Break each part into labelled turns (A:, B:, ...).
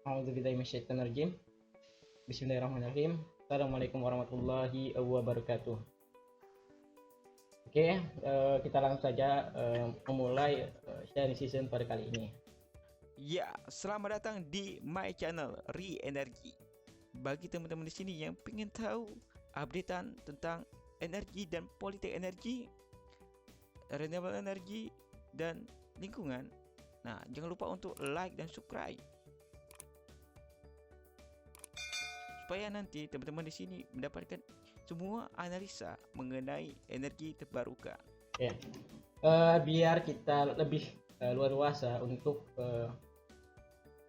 A: A'udzubillahi minasyaitonirrajim. Bismillahirrahmanirrahim. Assalamualaikum warahmatullahi wabarakatuh. Oke, kita langsung saja memulai sharing season pada kali ini.
B: Ya, selamat datang di my channel Re-Energi. Bagi teman-teman di sini yang pengen tahu updatean tentang energi dan politik energi, renewable energi dan lingkungan. Nah, jangan lupa untuk like dan subscribe. Supaya nanti teman-teman di sini mendapatkan semua analisa mengenai energi terbarukan.
A: Ya, biar kita lebih luasa untuk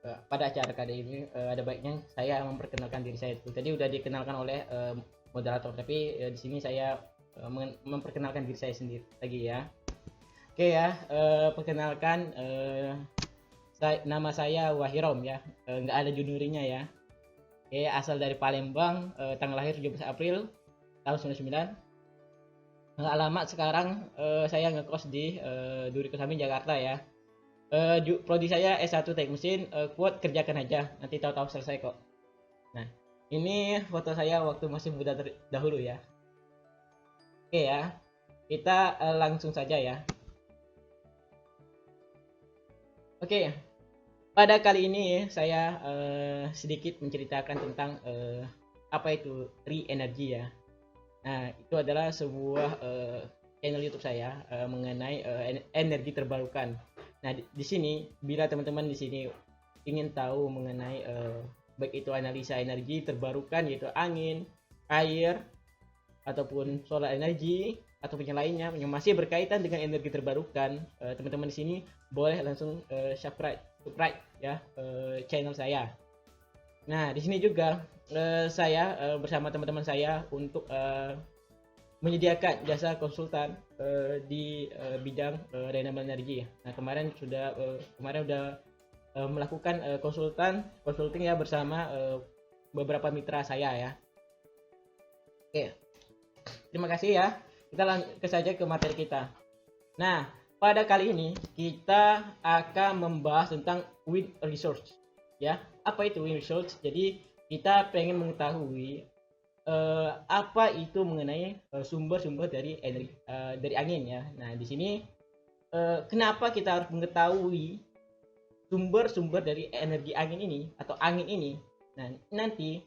A: pada acara kali ini, ada baiknya saya memperkenalkan diri saya dulu. Tadi udah dikenalkan oleh moderator, tapi di sini saya memperkenalkan diri saya sendiri lagi ya. Oke ya, perkenalkan, nama saya Wahirom ya, nggak ada juniornya ya. Oke, asal dari Palembang, tanggal lahir 17 April tahun 99. Alamat sekarang saya ngekos di Duri Kosambi, Jakarta ya. Prodi saya S1 Teknik Mesin, quote kerjakan aja, nanti tahu-tahu selesai kok. Nah, ini foto saya waktu masih muda dahulu ya. Oke ya, kita langsung saja ya. Oke, pada kali ini saya sedikit menceritakan tentang apa itu Re-Energi ya. Nah, itu adalah sebuah channel YouTube saya mengenai energi terbarukan. Nah, di sini bila teman-teman di sini ingin tahu mengenai baik itu analisa energi terbarukan yaitu angin, air, ataupun solar energi ataupun yang lainnya yang masih berkaitan dengan energi terbarukan, teman-teman di sini boleh langsung subscribe ya channel saya. Nah, di sini juga saya bersama teman-teman saya untuk menyediakan jasa konsultan di bidang renewable energy. Nah, kemarin udah melakukan consulting ya bersama beberapa mitra saya ya. Oke, terima kasih ya. Kita lanjut saja ke materi kita. Nah, pada kali ini kita akan membahas tentang wind resource ya. Apa itu wind resource? Jadi kita pengen mengetahui apa itu mengenai sumber-sumber dari energi dari angin ya. Nah, di sini kenapa kita harus mengetahui sumber-sumber dari energi angin ini atau angin ini? Nah, nanti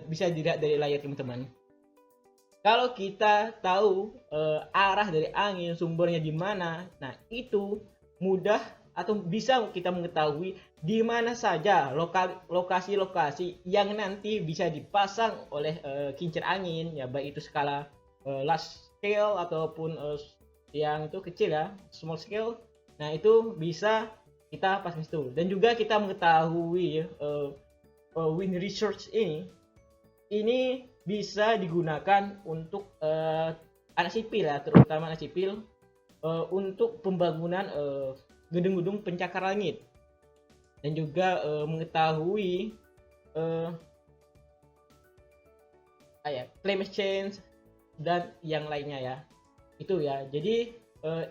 A: bisa dilihat dari layar teman-teman. Kalau kita tahu arah dari angin, sumbernya di mana, nah itu mudah atau bisa kita mengetahui di mana saja lokasi-lokasi yang nanti bisa dipasang oleh kincir angin ya, baik itu skala large scale ataupun yang itu kecil ya, small scale. Nah, itu bisa kita pasang itu. Dan juga kita mengetahui wind research ini bisa digunakan untuk anak sipil ya, terutama anak sipil untuk pembangunan gedung-gedung pencakar langit, dan juga mengetahui climate change dan yang lainnya ya. Itu ya. Jadi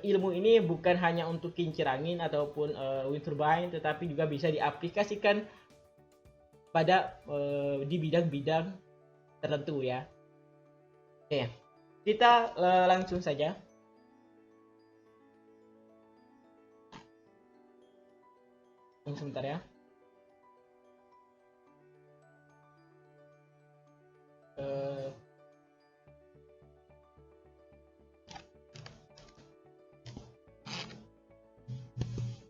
A: ilmu ini bukan hanya untuk kincir angin ataupun wind turbine, tetapi juga bisa diaplikasikan pada di bidang-bidang tertentu ya. Oke, kita langsung saja. Tunggu sebentar ya.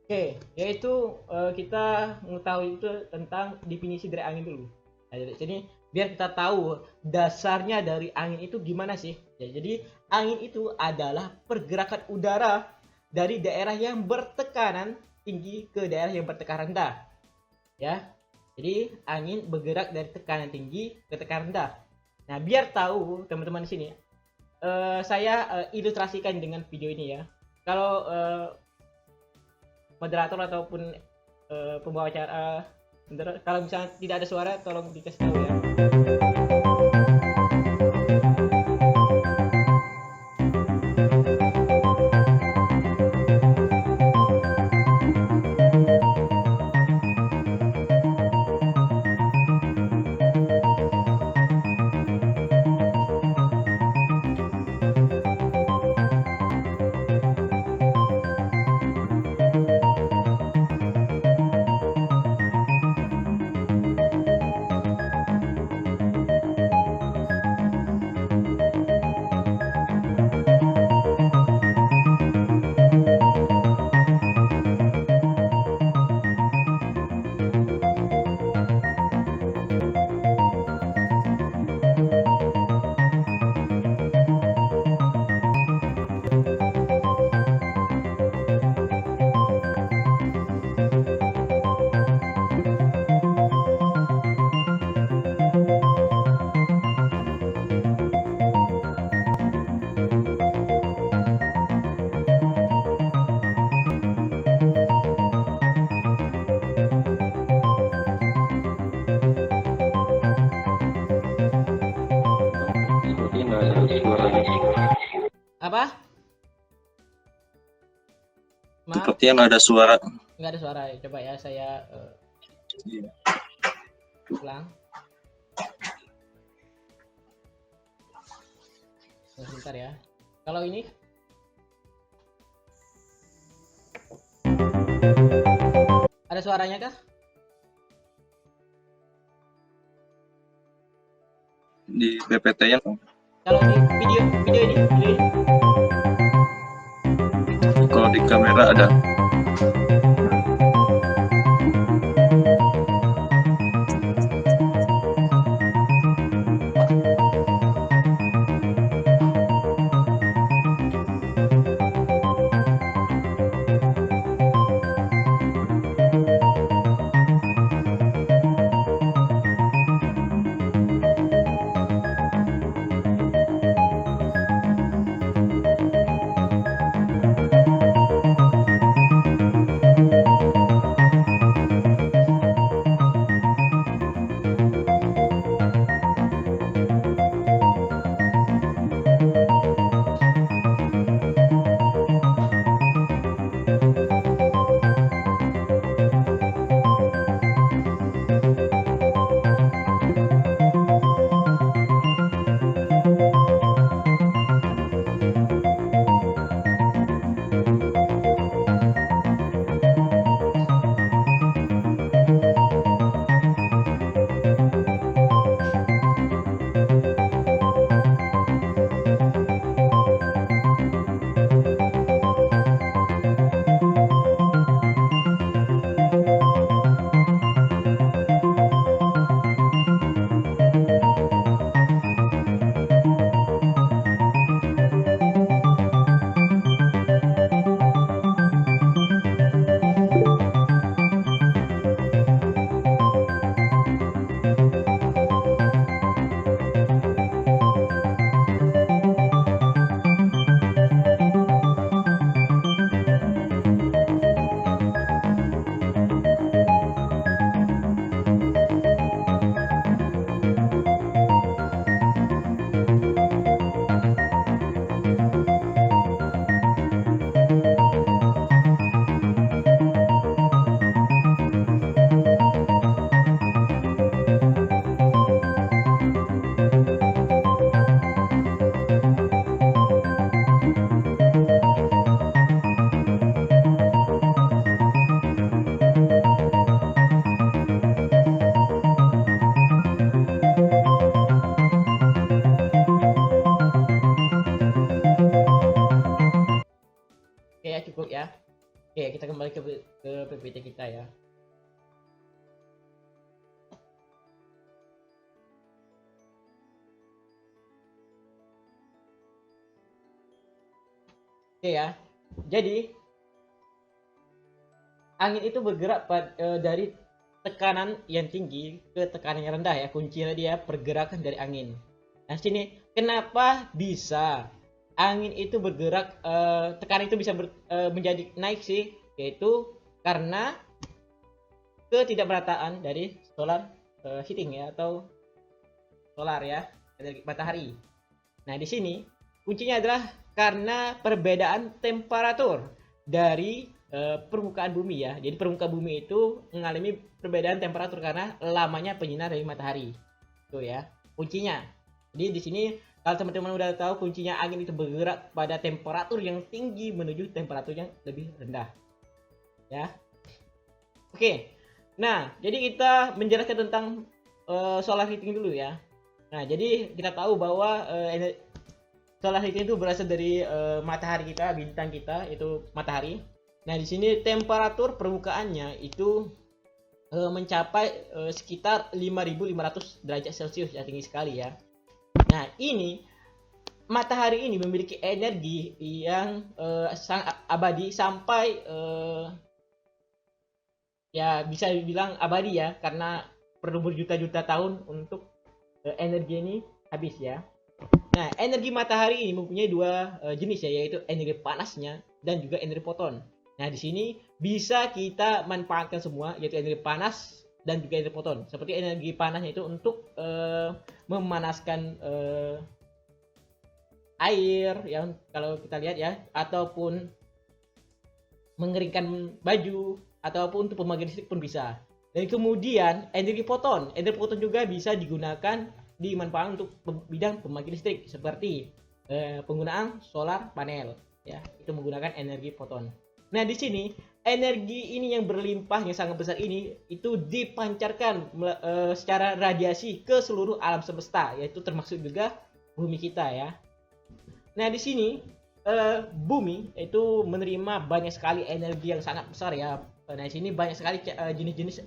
A: Oke, yaitu kita mengetahui itu tentang definisi dari angin dulu. Nah, jadi biar kita tahu dasarnya dari angin itu gimana sih. Ya, jadi angin itu adalah pergerakan udara dari daerah yang bertekanan tinggi ke daerah yang bertekanan rendah. Ya. Jadi angin bergerak dari tekanan tinggi ke tekanan rendah. Nah, biar tahu teman-teman di sini, saya ilustrasikan dengan video ini ya. Kalau moderator ataupun pembawa acara, kalau misalnya tidak ada suara tolong dikasih tahu ya. Maaf,
C: Sepertinya nggak ada suara.
A: nggak ada suara. Coba ya saya
C: Iya.
A: ulang. Sebentar ya. Kalau ini ada suaranya kah?
C: Di PPT-nya
A: Kalau di video ini.
C: kalau di kamera ada. Oke ya, cukup ya. Oke, kita kembali ke PPT kita ya. Oke ya. Jadi angin itu bergerak dari tekanan yang tinggi ke tekanan yang rendah ya. Kuncinya dia pergerakan dari angin. Nah, sini kenapa bisa angin itu bergerak, tekanan itu bisa menjadi naik sih, yaitu karena ketidakmerataan dari solar heating ya, atau solar ya, energi matahari. Nah, di sini kuncinya adalah karena perbedaan temperatur dari permukaan bumi ya. Jadi permukaan bumi itu mengalami perbedaan temperatur karena lamanya penyinar dari matahari. Tuh ya, kuncinya. Jadi di sini kalau teman-teman udah tahu, kuncinya angin itu bergerak pada temperatur yang tinggi menuju temperatur yang lebih rendah. Ya. Oke. Nah, jadi kita menjelaskan tentang solar heating dulu ya. Nah, jadi kita tahu bahwa solar heating itu berasal dari matahari kita, bintang kita itu matahari. Nah, di sini temperatur permukaannya itu mencapai sekitar 5.500 derajat Celcius, ya, tinggi sekali ya. Nah, ini matahari ini memiliki energi yang sangat abadi sampai ya bisa dibilang abadi ya, karena perlu berjuta-juta tahun untuk energi ini habis ya. Nah, energi matahari ini mempunyai dua jenis ya, yaitu energi panasnya dan juga energi foton. Nah, di sini bisa kita manfaatkan semua, yaitu energi panas dan juga energi foton. Seperti energi panasnya itu untuk memanaskan air yang kalau kita lihat ya, ataupun
A: mengeringkan baju ataupun untuk pembangkit listrik pun bisa. Dan kemudian energi foton juga bisa digunakan dimanfaatkan untuk bidang pembangkit listrik seperti penggunaan solar panel ya, itu menggunakan energi foton. Nah, di sini energi ini yang berlimpah yang sangat besar ini itu dipancarkan secara radiasi ke seluruh alam semesta, yaitu termasuk juga bumi kita ya. Nah, di sini bumi itu menerima banyak sekali energi yang sangat besar ya. Nah, di sini banyak sekali jenis-jenis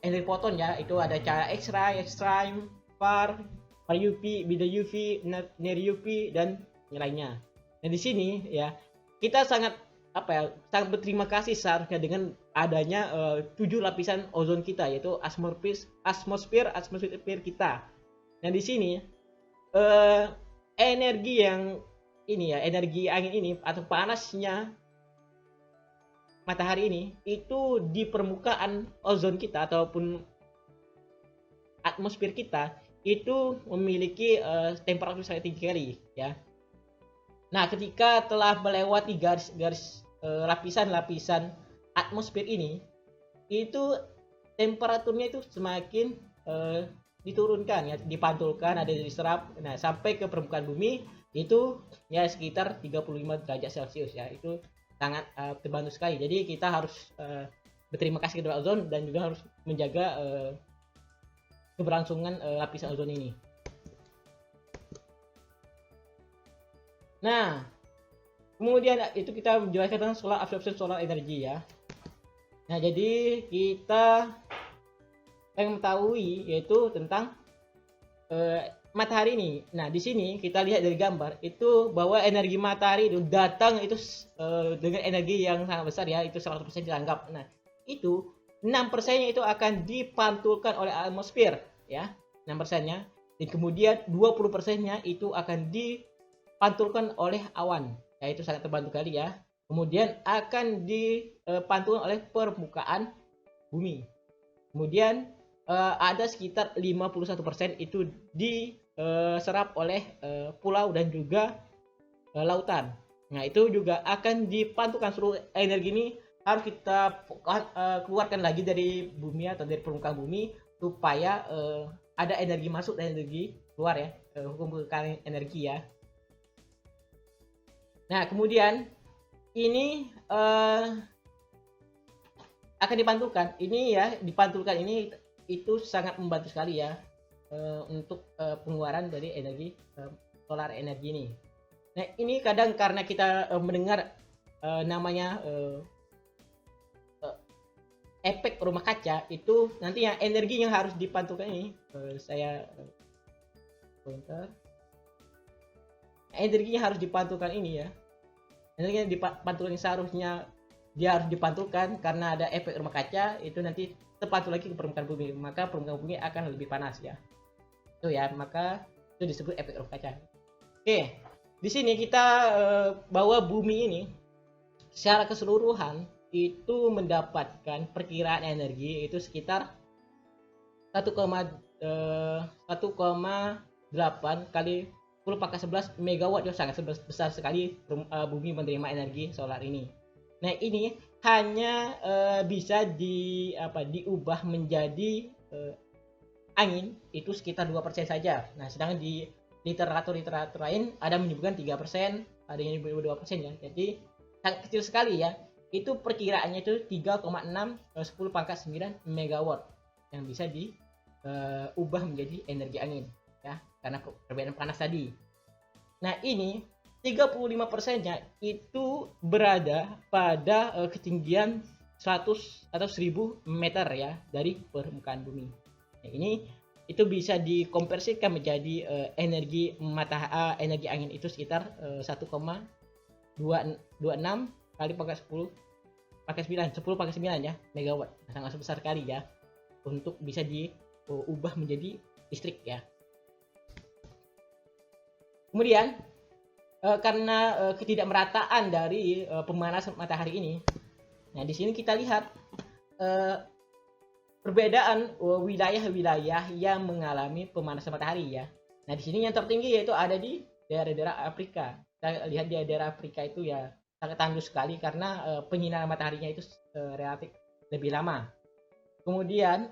A: energi foton ya. Itu ada cahaya X-ray, far UV, bida UV, near UV dan lainnya. Nah, di sini ya kita sangat berterima kasih seharusnya dengan adanya 7 lapisan ozon kita, yaitu atmosfer kita. Nah, di sini energi yang ini ya, energi angin ini atau panasnya matahari ini itu di permukaan ozon kita ataupun atmosfer kita itu memiliki temperatur sangat tinggi sekali ya. Nah, ketika telah melewati garis lapisan-lapisan atmosfer ini, itu temperaturnya itu semakin diturunkan ya, dipantulkan, ada diserap. Nah, sampai ke permukaan bumi itu ya sekitar 35 derajat Celcius ya. Itu sangat terbantu sekali. Jadi kita harus berterima kasih kepada ozon dan juga harus menjaga keberlangsungan lapisan ozon ini. Nah, kemudian itu kita menjelaskan tentang solar absorption, solar energy ya. Nah, jadi kita yang mengetahui yaitu tentang matahari ini. Nah, di sini kita lihat dari gambar itu bahwa energi matahari itu datang itu dengan energi yang sangat besar ya, itu 100% dianggap. Nah, itu 6%-nya itu akan dipantulkan oleh atmosfer ya, 6%-nya. Dan kemudian 20%-nya itu akan dipantulkan oleh awan. Ya, itu sangat terbantu kali ya. Kemudian akan dipantulkan oleh permukaan bumi. Kemudian ada sekitar 51% itu diserap oleh pulau dan juga lautan. Nah, itu juga akan dipantulkan, seluruh energi ini harus kita keluarkan lagi dari bumi atau dari permukaan bumi supaya ada energi masuk dan energi keluar ya, hukum kekalian energi ya. Nah, kemudian ini akan dipantulkan. Ini ya, dipantulkan ini itu sangat membantu sekali ya untuk pengeluaran dari energi solar energi ini. Nah, ini kadang karena kita mendengar namanya efek rumah kaca, itu nanti yang energi yang harus dipantulkan ini saya pointer. Energinya harus dipantulkan ini ya. Energinya dipantulkan seharusnya dia harus dipantulkan karena ada efek rumah kaca, itu nanti terpantul lagi ke permukaan bumi, maka permukaan bumi akan lebih panas ya. Itu ya, maka itu disebut efek rumah kaca. Oke, di sini kita bahwa bumi ini secara keseluruhan itu mendapatkan perkiraan energi itu sekitar 1,8 kali 10⁻11 megawatt ya, sangat besar sekali bumi menerima energi solar ini. Nah, ini hanya bisa diubah menjadi angin itu sekitar 2% saja. Nah, sedangkan di literatur lain ada menyebutkan 3%, ada yang menyebut 2% ya. Jadi sangat kecil sekali ya. Itu perkiraannya itu 3,6 10⁻9 megawatt yang bisa diubah menjadi energi angin ya, karena perbedaan panas tadi. Nah, ini 35%-nya itu berada pada ketinggian 100 atau 1000 meter ya dari permukaan bumi. Nah, ini itu bisa dikonversikan menjadi energi energi angin itu sekitar 1,226 kali pangkat 10⁻9 ya megawatt. Nah, sangat besar sekali ya untuk bisa diubah menjadi listrik ya. Kemudian karena ketidakmerataan dari pemanasan matahari ini, nah di sini kita lihat perbedaan wilayah-wilayah yang mengalami pemanasan matahari ya. Nah, di sini yang tertinggi yaitu ada di daerah-daerah Afrika. Kita lihat di daerah Afrika itu ya sangat tangguh sekali karena penyinaran mataharinya itu relatif lebih lama. Kemudian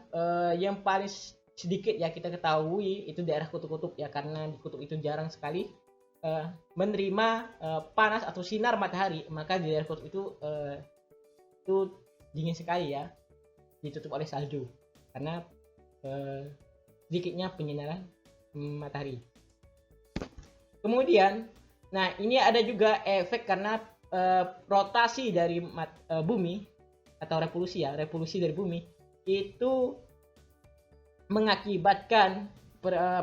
A: yang paling sedikit ya kita ketahui itu daerah kutub-kutub ya, karena di kutub itu jarang sekali menerima panas atau sinar matahari, maka di daerah kutub itu dingin sekali ya, ditutup oleh salju karena sedikitnya penyinaran matahari. Kemudian, nah ini ada juga efek karena rotasi dari bumi atau revolusi dari bumi itu mengakibatkan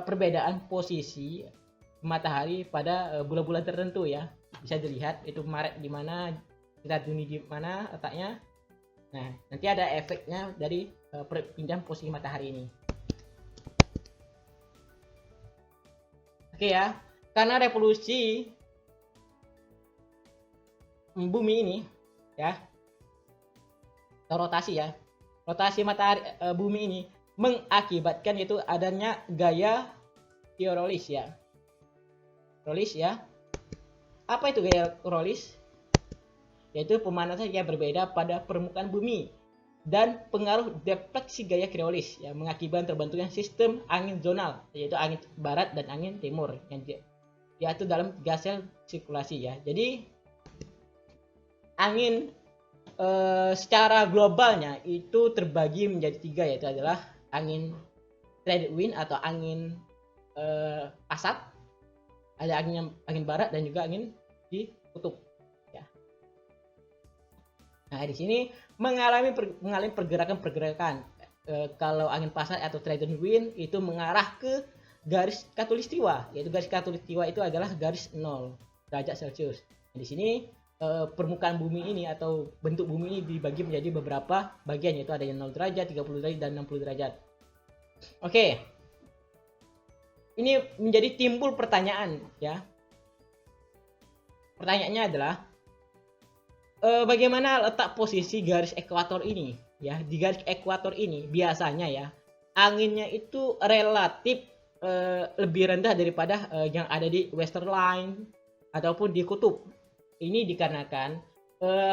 A: perbedaan posisi matahari pada bulan-bulan tertentu ya. Bisa dilihat itu Maret di mana, kita Juni di mana letaknya. Nah, nanti ada efeknya dari perpindahan posisi matahari ini. Oke ya, karena revolusi bumi ini ya, atau rotasi matahari bumi ini mengakibatkan yaitu adanya gaya Coriolis ya. Coriolis ya. Apa itu gaya Coriolis? Yaitu pemanasan yang berbeda pada permukaan bumi dan pengaruh defleksi gaya Coriolis yang mengakibatkan terbentuknya sistem angin zonal, yaitu angin barat dan angin timur yang diatur dalam 3 sel sirkulasi ya. Jadi angin secara globalnya itu terbagi menjadi 3, yaitu adalah angin trade wind atau angin pasat, ada angin barat dan juga angin di kutub ya. Nah, di sini mengalami pergerakan. Kalau angin pasat atau trade wind itu mengarah ke garis khatulistiwa, yaitu garis khatulistiwa itu adalah garis 0 derajat Celcius. Di sini permukaan bumi ini atau bentuk bumi ini dibagi menjadi beberapa bagian, yaitu ada yang 0 derajat, 30 derajat, dan 60 derajat. Oke. Ini menjadi timbul pertanyaan ya. Pertanyaannya adalah bagaimana letak posisi garis ekuator ini ya. Di garis ekuator ini biasanya ya anginnya itu relatif lebih rendah daripada yang ada di western line ataupun di kutub. Ini dikarenakan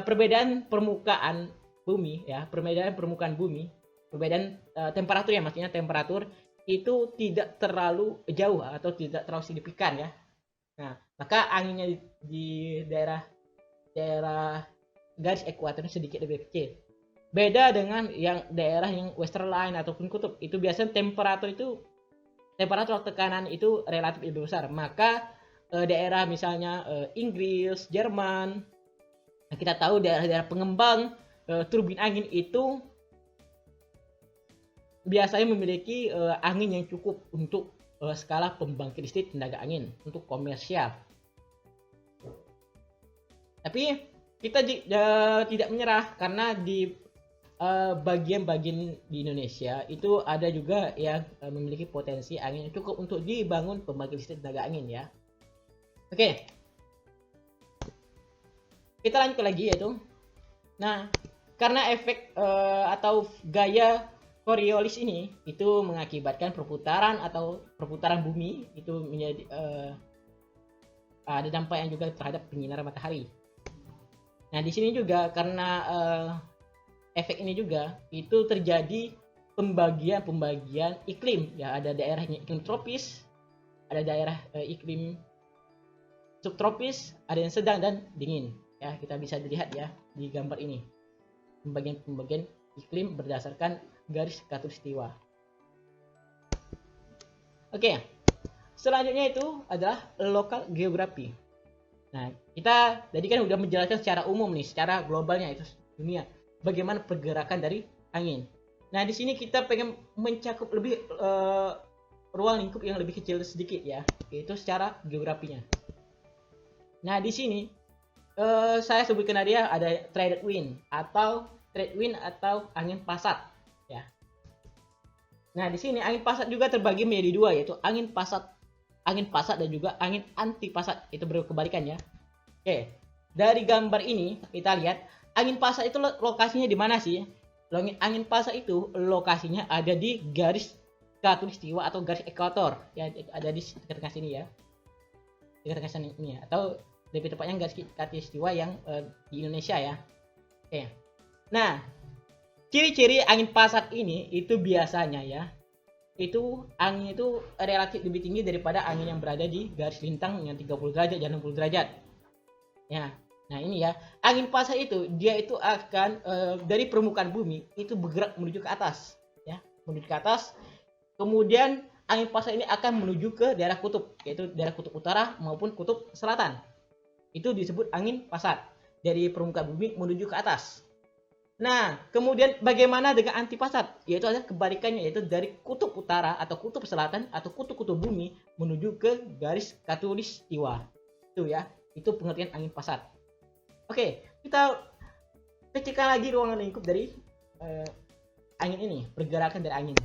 A: perbedaan permukaan bumi ya, perbedaan temperatur ya, maksudnya temperatur itu tidak terlalu jauh atau tidak terlalu signifikan ya. Nah, maka anginnya di daerah garis ekuator sedikit lebih kecil. Beda dengan yang daerah yang western line ataupun kutub, itu biasanya temperatur tekanan itu relatif lebih besar. Maka daerah misalnya Inggris, Jerman, kita tahu daerah-daerah pengembang turbin angin itu biasanya memiliki angin yang cukup untuk skala pembangkit listrik tenaga angin untuk komersial. Tapi kita tidak menyerah karena di bagian-bagian di Indonesia itu ada juga yang memiliki potensi angin yang cukup untuk dibangun pembangkit listrik tenaga angin ya. Oke. Kita lanjut lagi yaitu. Nah, karena efek atau gaya Coriolis ini itu mengakibatkan perputaran bumi itu menjadi ada dampak yang juga terhadap penyinaran matahari. Nah, di sini juga karena efek ini juga itu terjadi pembagian iklim ya, ada daerahnya iklim tropis, ada daerah iklim subtropis, ada yang sedang dan dingin ya. Kita bisa dilihat ya di gambar ini pembagian iklim berdasarkan garis khatulistiwa. Oke, selanjutnya itu adalah lokal geografi. Nah, kita tadi kan udah menjelaskan secara umum nih, secara globalnya itu dunia, bagaimana pergerakan dari angin. Nah, di sini kita pengen mencakup lebih ruang lingkup yang lebih kecil sedikit ya, yaitu secara geografinya. Nah, di sini saya sebutkan dia ada trade wind atau angin pasat ya. Nah, di sini angin pasat juga terbagi menjadi 2, yaitu angin pasat dan juga angin anti pasat, itu berkebalikan ya. Oke, dari gambar ini kita lihat angin pasat itu lokasinya di mana sih? Angin pasat itu lokasinya ada di garis khatulistiwa atau garis ekuator ya, ada di tengah sini ya, di tengah sini ini ya, atau
C: lebih tepatnya garis khatulistiwa yang di Indonesia ya. Oke. Nah, ciri-ciri angin pasat ini itu biasanya ya, itu angin itu relatif lebih tinggi daripada angin yang berada di garis lintang yang 30 derajat dan 60 derajat. Ya. Nah, ini ya, angin pasat itu dia itu akan dari permukaan bumi itu bergerak menuju ke atas, ya, menuju ke atas. Kemudian angin pasat ini akan menuju ke daerah kutub, yaitu daerah kutub utara maupun kutub selatan. Itu disebut angin pasat dari permukaan bumi menuju ke atas. Nah, kemudian bagaimana dengan antipasat? Yaitu adalah kebalikannya, yaitu dari kutub utara atau kutub selatan atau kutub-kutub bumi menuju ke garis khatulistiwa. Itu ya, itu pengertian angin pasat. Oke, kita kecilkan lagi ruangan lingkup dari angin ini, pergerakan dari angin.